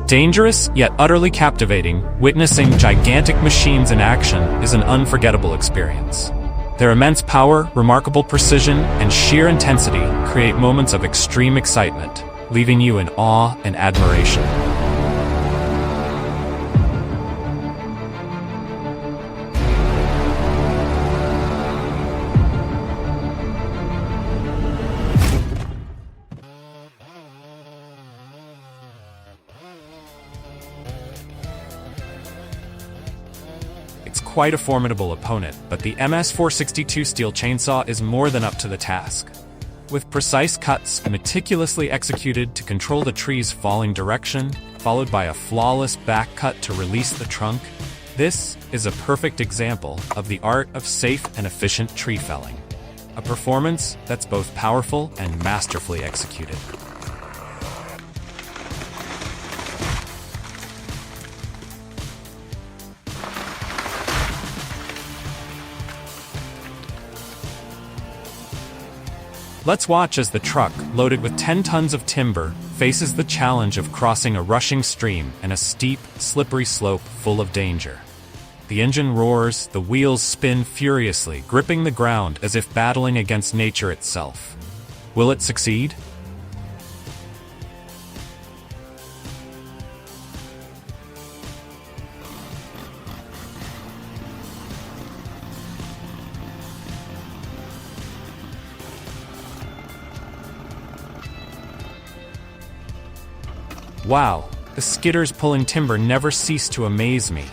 Dangerous, yet utterly captivating, witnessing gigantic machines in action is an unforgettable experience. Their immense power, remarkable precision, and sheer intensity create moments of extreme excitement, leaving you in awe and admiration. It's quite a formidable opponent, but the MS-462 steel chainsaw is more than up to the task. With precise cuts meticulously executed to control the tree's falling direction, followed by a flawless back cut to release the trunk, this is a perfect example of the art of safe and efficient tree felling. A performance that's both powerful and masterfully executed. Let's watch as the truck, loaded with 10 tons of timber, faces the challenge of crossing a rushing stream and a steep, slippery slope full of danger. The engine roars, the wheels spin furiously, gripping the ground as if battling against nature itself. Will it succeed? Wow, the skidders pulling timber never cease to amaze me.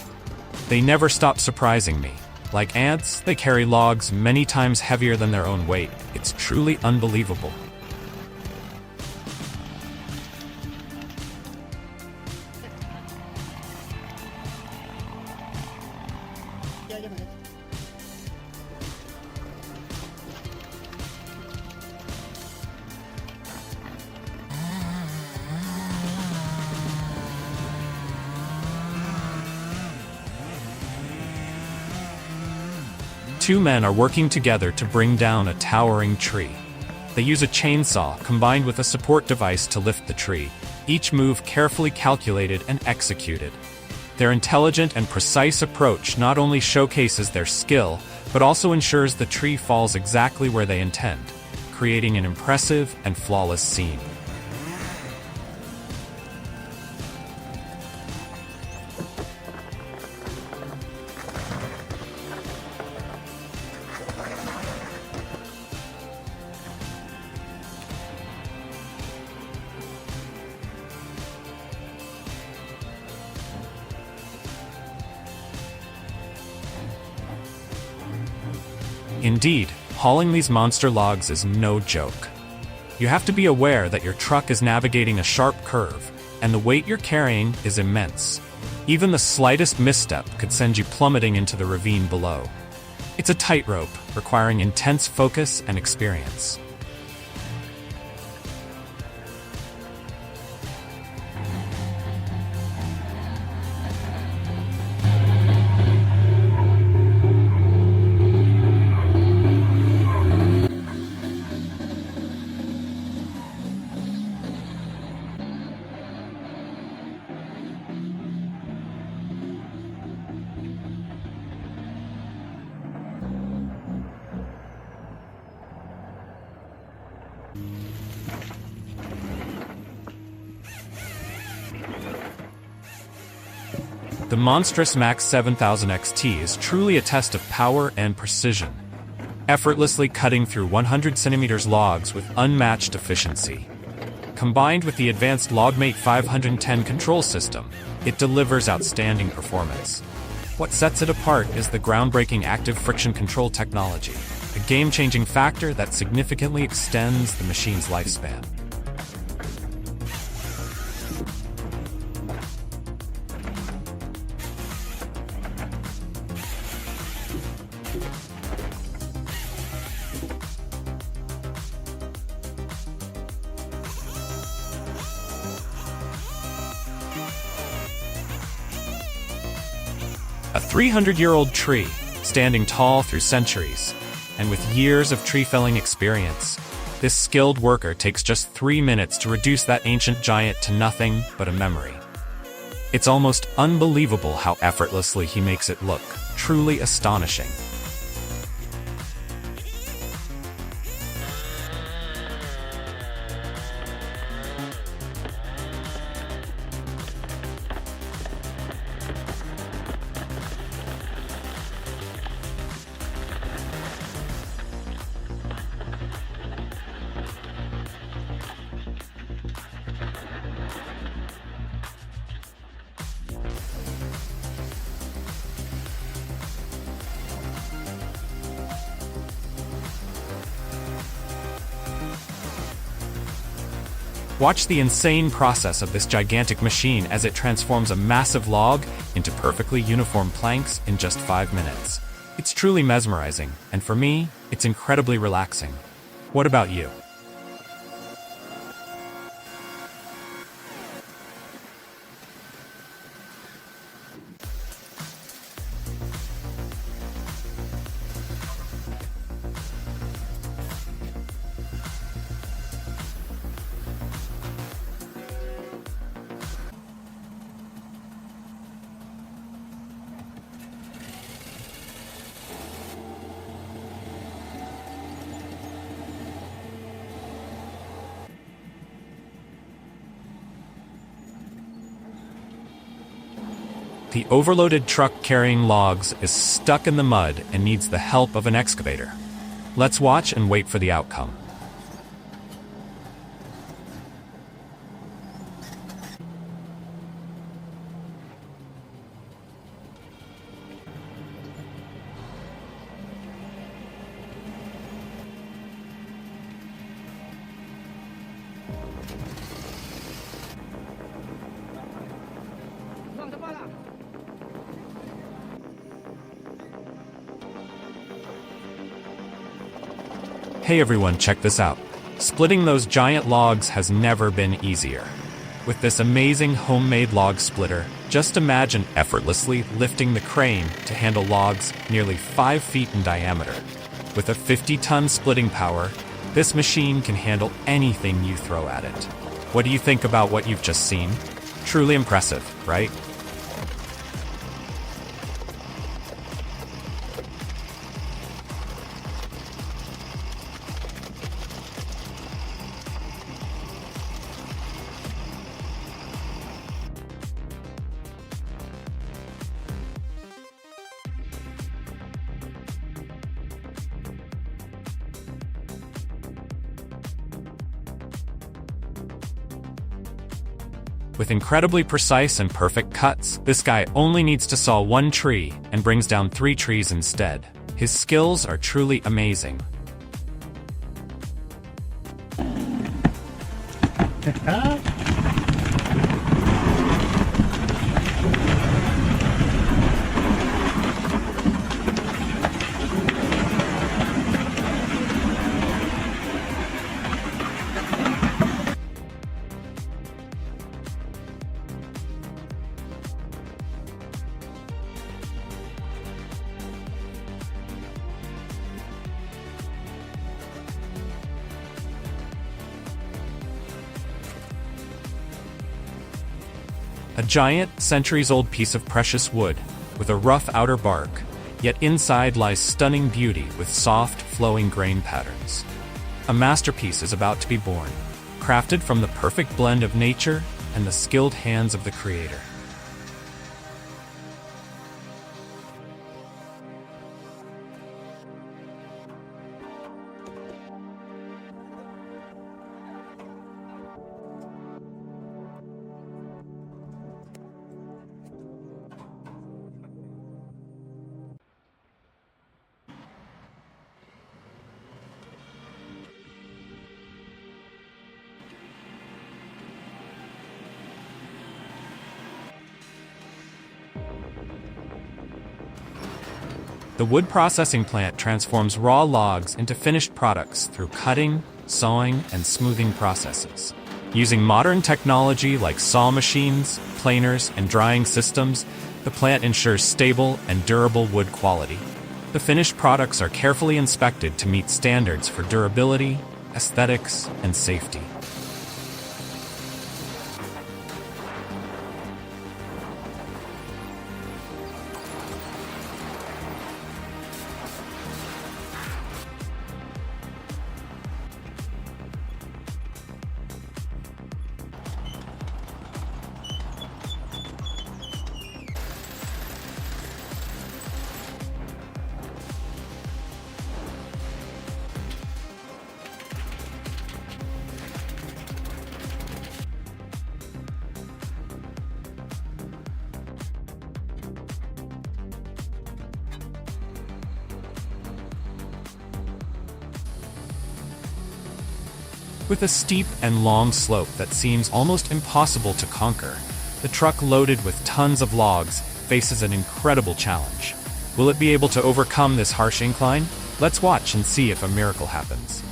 They never stop surprising me. Like ants, they carry logs many times heavier than their own weight. It's truly unbelievable. Two men are working together to bring down a towering tree. They use a chainsaw combined with a support device to lift the tree, each move carefully calculated and executed. Their intelligent and precise approach not only showcases their skill, but also ensures the tree falls exactly where they intend, creating an impressive and flawless scene. Indeed, hauling these monster logs is no joke. You have to be aware that your truck is navigating a sharp curve, and the weight you're carrying is immense. Even the slightest misstep could send you plummeting into the ravine below. It's a tightrope, requiring intense focus and experience. The monstrous Max 7000 XT is truly a test of power and precision, effortlessly cutting through 100 cm logs with unmatched efficiency. Combined with the advanced LogMate 510 control system, it delivers outstanding performance. What sets it apart is the groundbreaking active friction control technology, a game-changing factor that significantly extends the machine's lifespan. A 300-year-old tree, standing tall through centuries, and with years of tree felling experience, this skilled worker takes just 3 minutes to reduce that ancient giant to nothing but a memory. It's almost unbelievable how effortlessly he makes it look, truly astonishing. Watch the insane process of this gigantic machine as it transforms a massive log into perfectly uniform planks in just 5 minutes. It's truly mesmerizing, and for me, it's incredibly relaxing. What about you? The overloaded truck carrying logs is stuck in the mud and needs the help of an excavator. Let's watch and wait for the outcome. Hey everyone, check this out. Splitting those giant logs has never been easier. With this amazing homemade log splitter, just imagine effortlessly lifting the crane to handle logs nearly 5 feet in diameter. With a 50-ton splitting power, this machine can handle anything you throw at it. What do you think about what you've just seen? Truly impressive, right? With incredibly precise and perfect cuts, this guy only needs to saw 1 tree and brings down 3 trees instead. His skills are truly amazing. A giant, centuries-old piece of precious wood, with a rough outer bark, yet inside lies stunning beauty with soft, flowing grain patterns. A masterpiece is about to be born, crafted from the perfect blend of nature and the skilled hands of the creator. The wood processing plant transforms raw logs into finished products through cutting, sawing, and smoothing processes. Using modern technology like saw machines, planers, and drying systems, the plant ensures stable and durable wood quality. The finished products are carefully inspected to meet standards for durability, aesthetics, and safety. With a steep and long slope that seems almost impossible to conquer, the truck loaded with tons of logs faces an incredible challenge. Will it be able to overcome this harsh incline? Let's watch and see if a miracle happens.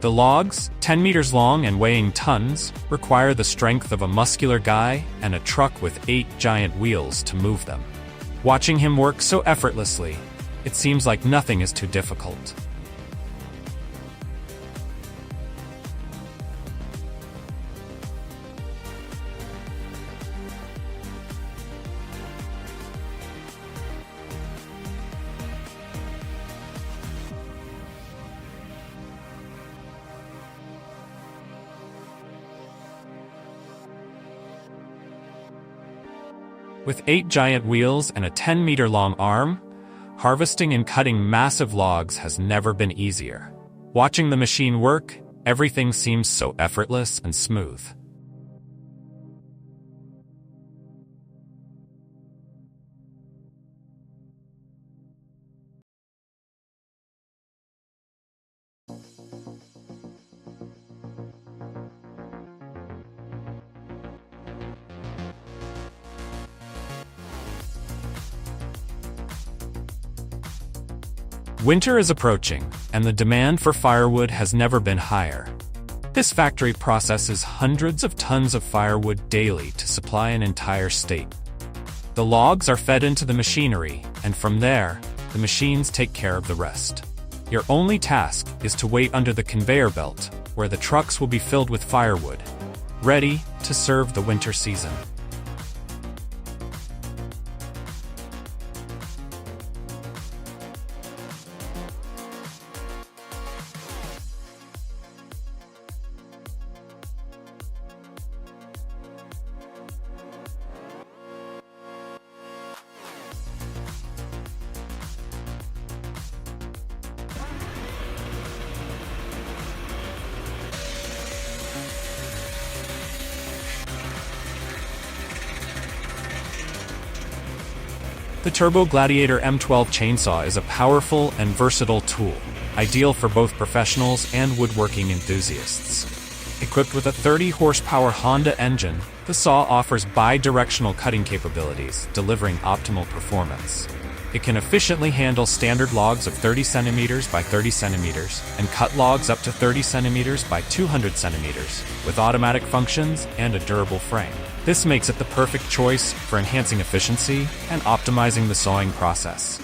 The logs, 10 meters long and weighing tons, require the strength of a muscular guy and a truck with 8 giant wheels to move them. Watching him work so effortlessly, it seems like nothing is too difficult. With 8 giant wheels and a 10-meter-long arm, harvesting and cutting massive logs has never been easier. Watching the machine work, everything seems so effortless and smooth. Winter is approaching, and the demand for firewood has never been higher. This factory processes hundreds of tons of firewood daily to supply an entire state. The logs are fed into the machinery, and from there, the machines take care of the rest. Your only task is to wait under the conveyor belt, where the trucks will be filled with firewood, ready to serve the winter season. The Turbo Gladiator M12 chainsaw is a powerful and versatile tool, ideal for both professionals and woodworking enthusiasts. Equipped with a 30-horsepower Honda engine, the saw offers bi-directional cutting capabilities, delivering optimal performance. It can efficiently handle standard logs of 30 centimeters by 30 centimeters and cut logs up to 30 centimeters by 200 centimeters, with automatic functions and a durable frame. This makes it the perfect choice for enhancing efficiency and optimizing the sawing process.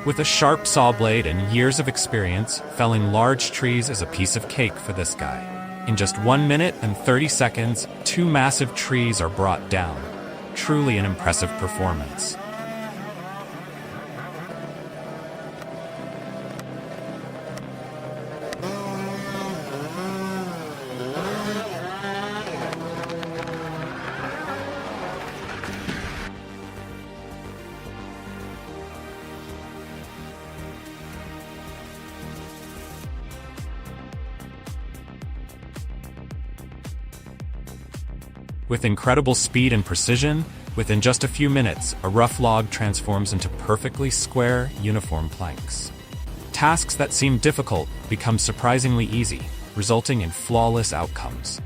With a sharp saw blade and years of experience, felling large trees is a piece of cake for this guy. In just 1 minute and 30 seconds, 2 massive trees are brought down. Truly an impressive performance. With incredible speed and precision, within just a few minutes, a rough log transforms into perfectly square, uniform planks. Tasks that seem difficult become surprisingly easy, resulting in flawless outcomes.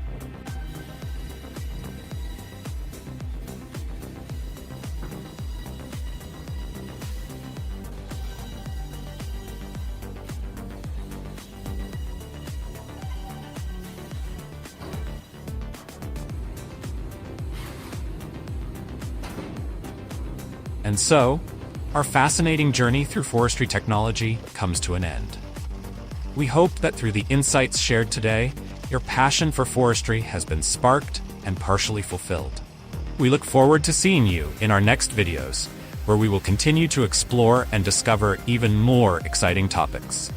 And so, our fascinating journey through forestry technology comes to an end. We hope that through the insights shared today, your passion for forestry has been sparked and partially fulfilled. We look forward to seeing you in our next videos, where we will continue to explore and discover even more exciting topics.